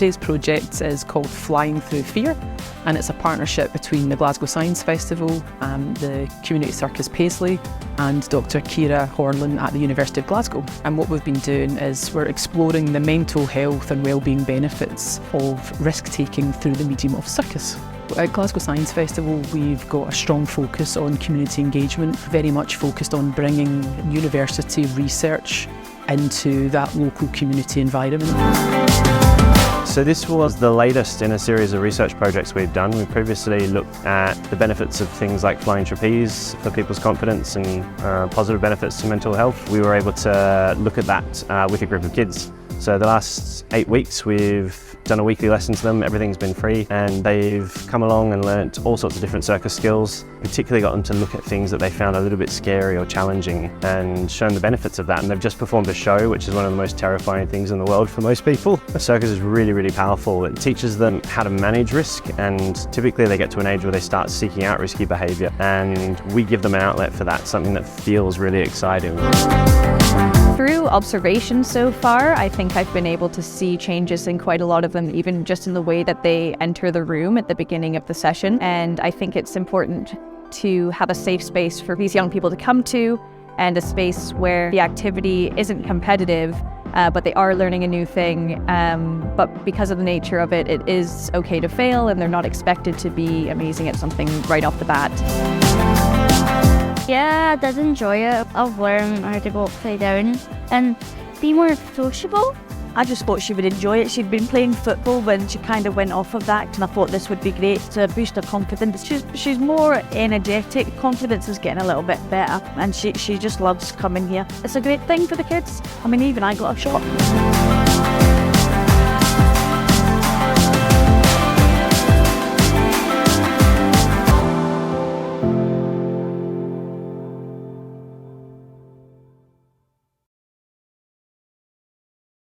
Today's project is called Flying Through Fear, and it's a partnership between the Glasgow Science Festival, the community circus Paisley, and Dr. Ciara Horlin at the University of Glasgow. And what we've been doing is we're exploring the mental health and wellbeing benefits of risk-taking through the medium of circus. At Glasgow Science Festival, we've got a strong focus on community engagement, very much focused on bringing university research into that local community environment. So this was the latest in a series of research projects we've done. We previously looked at the benefits of things like flying trapeze for people's confidence and positive benefits to mental health. We were able to look at that with a group of kids. So the last 8 weeks we've done a weekly lesson to them, everything's been free, and they've come along and learnt all sorts of different circus skills, particularly got them to look at things that they found a little bit scary or challenging and shown the benefits of that. And they've just performed a show, which is one of the most terrifying things in the world for most people. A circus is really, really powerful. It teaches them how to manage risk, and typically they get to an age where they start seeking out risky behaviour, and we give them an outlet for that, something that feels really exciting. Through observation so far, I think I've been able to see changes in quite a lot of them, even just in the way that they enter the room at the beginning of the session. And I think it's important to have a safe space for these young people to come to, and a space where the activity isn't competitive, but they are learning a new thing. But because of the nature of it, it is okay to fail, and they're not expected to be amazing at something right off the bat. Yeah, I did enjoy it. I've learned how to go upside down and be more sociable. I just thought she would enjoy it. She'd been playing football when she kind of went off of that, and I thought this would be great to boost her confidence. She's more energetic. Confidence is getting a little bit better, and she just loves coming here. It's a great thing for the kids. I mean, even I got a shot.